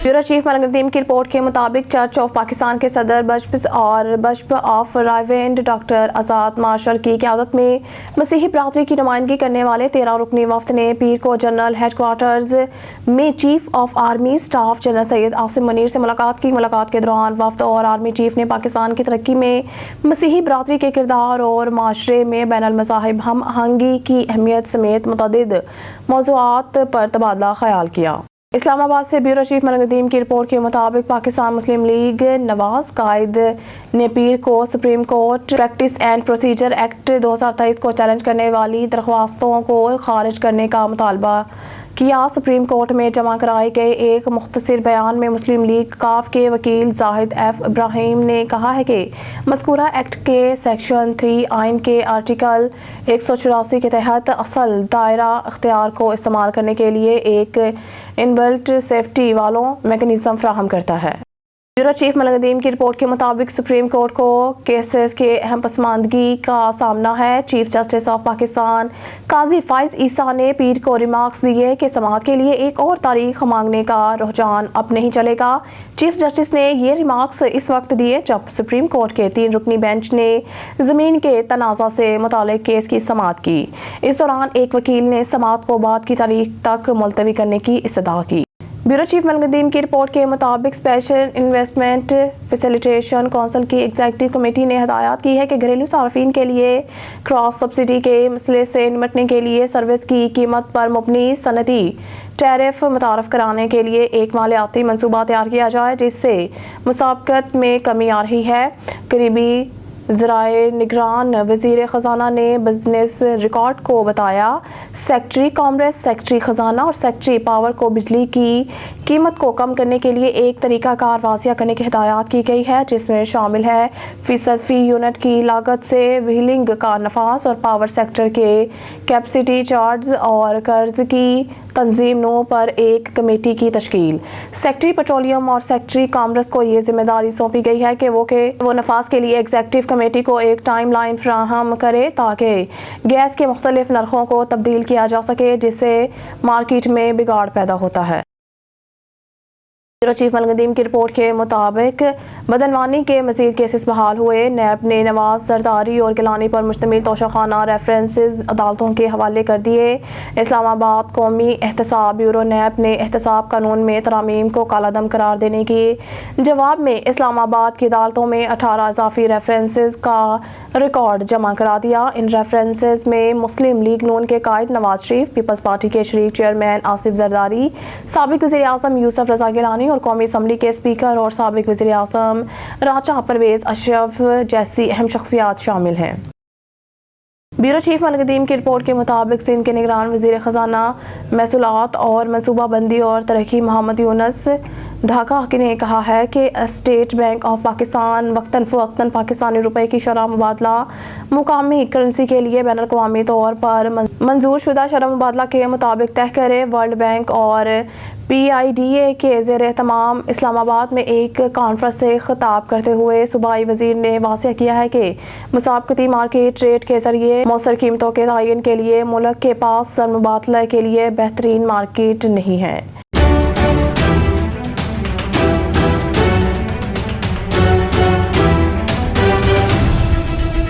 Bureau chief ملک ندیم کی report کے مطابق چرچ آف پاکستان کے صدر bishop of Raiwind doctor Azad Marshall کی قیادت میں مسیحی برادری کی نمائندگی کرنے والے 13 رکنی وفد نے پیر کو جنرل ہیڈ کوارٹرز میں chief of army staff general Syed Asim Munir سے ملاقات کی۔ ملاقات کے دوران وفد اور آرمی چیف نے پاکستان کی ترقی میں مسیحی برادری کے کردار اور معاشرے میں بین المذاہب ہم آہنگی کی اہمیت سمیت متعدد موضوعات پر تبادلہ خیال کیا۔ اسلام آباد سے بیورو چیف ملک ندیم کی رپورٹ کے مطابق پاکستان مسلم لیگ نواز قائد نے پیر کو supreme court practice and procedure act 2023 کو چیلنج کرنے والی درخواستوں کو خارج کرنے کا مطالبہ کیا۔ سپریم کورٹ میں جمع کرائے گئے ایک مختصر بیان میں مسلم لیگ کاف کے وکیل زاہد ایف ابراہیم نے کہا ہے کہ مذکورہ ایکٹ کے سیکشن 3 آئین کے آرٹیکل 184 کے تحت اصل دائرہ اختیار کو استعمال کرنے کے لیے ایک انبلٹ سیفٹی والوں میکانزم فراہم کرتا ہے۔ بیورو چیف ملک ندیم کی رپورٹ کے مطابق سپریم کورٹ کو کیسز کے اہم پسماندگی کا سامنا ہے۔ چیف جسٹس آف پاکستان قاضی فائز عیسیٰ نے پیر کو ریمارکس دیے کہ سماعت کے لیے ایک اور تاریخ مانگنے کا رجحان اب نہیں چلے گا۔ چیف جسٹس نے یہ ریمارکس اس وقت دیے جب سپریم کورٹ کے 3 رکنی بینچ نے زمین کے تنازع سے متعلق کیس کی سماعت کی۔ اس دوران ایک وکیل نے سماعت کو بعد کی تاریخ تک ملتوی کرنے کی استدعا کی۔ بیورو چیف ملک ندیم کی رپورٹ کے مطابق اسپیشل انویسٹمنٹ فیسیلیٹیشن کونسل کی ایگزیکٹو کمیٹی نے ہدایت کی ہے کہ گھریلو صارفین کے لیے کراس سبسڈی کے مسئلے سے نمٹنے کے لیے سروس کی قیمت پر مبنی صنعتی ٹیرف متعارف کرانے کے لیے ایک مالیاتی منصوبہ تیار کیا جائے جس سے مسابقت میں کمی آ رہی ہے۔ قریبی ذرائع نگران وزیر خزانہ نے بزنس ریکارڈ کو بتایا سیکٹری کامرس، سیکٹری خزانہ اور سیکٹری پاور کو بجلی کی قیمت کو کم کرنے کے لیے ایک طریقہ کار واضح کرنے کی ہدایات کی گئی ہے جس میں شامل ہے فی یونٹ کی لاگت سے وہیلنگ کا نفاذ اور پاور سیکٹر کے کیپیسٹی چارجز اور قرض کی تنظیم نو پر ایک کمیٹی کی تشکیل۔ سیکٹری پیٹرولیم اور سیکٹری کامرس کو یہ ذمہ داری سونپی گئی ہے کہ وہ نفاذ کے لیے ایگزیکٹو کمیٹی کو ایک ٹائم لائن فراہم کرے تاکہ گیس کے مختلف نرخوں کو تبدیل کیا جا سکے جس سے مارکیٹ میں بگاڑ پیدا ہوتا ہے۔ بیورو چیف ملک ندیم کی رپورٹ کے مطابق بدعنوانی کے مزید کیسز بحال ہوئے۔ نیب نے نواز زرداری اور گیلانی پر مشتمل توشہ خانہ ریفرنسز عدالتوں کے حوالے کر دیے۔ اسلام آباد قومی احتساب بیورو نیب نے احتساب قانون میں ترامیم کو کالعدم قرار دینے کے جواب میں اسلام آباد کی عدالتوں میں 18 اضافی ریفرنسز کا ریکارڈ جمع کرا دیا۔ ان ریفرنسز میں مسلم لیگ نون کے قائد نواز شریف، پیپلز پارٹی کے شریک چیئرمین آصف زرداری، سابق وزیر اعظم یوسف رضا گیلانی اور قومی اسمبلی کے اسپیکر اور سابق وزیر اعظم راجہ پرویز اشرف جیسی اہم شخصیات شامل ہیں۔ بیورو چیف ملک ندیم کی رپورٹ کے مطابق سندھ کے نگران وزیر خزانہ محصولات اور منصوبہ بندی اور ترقی محمد یونس ڈھاکہ نے کہا ہے کہ اسٹیٹ بینک آف پاکستان وقتاً فوقتاً پاکستانی روپے کی شرح مبادلہ مقامی کرنسی کے لیے بین الاقوامی طور پر منظور شدہ شرح مبادلہ کے مطابق طے کرے۔ ورلڈ بینک اور PIDA کے زیر اہتمام اسلام آباد میں ایک کانفرنس سے خطاب کرتے ہوئے صوبائی وزیر نے واضح کیا ہے کہ مسابقتی مارکیٹ ریٹ کے ذریعے مؤثر قیمتوں کے تعین کے لیے ملک کے پاس زر مبادلہ کے لیے بہترین مارکیٹ نہیں ہے۔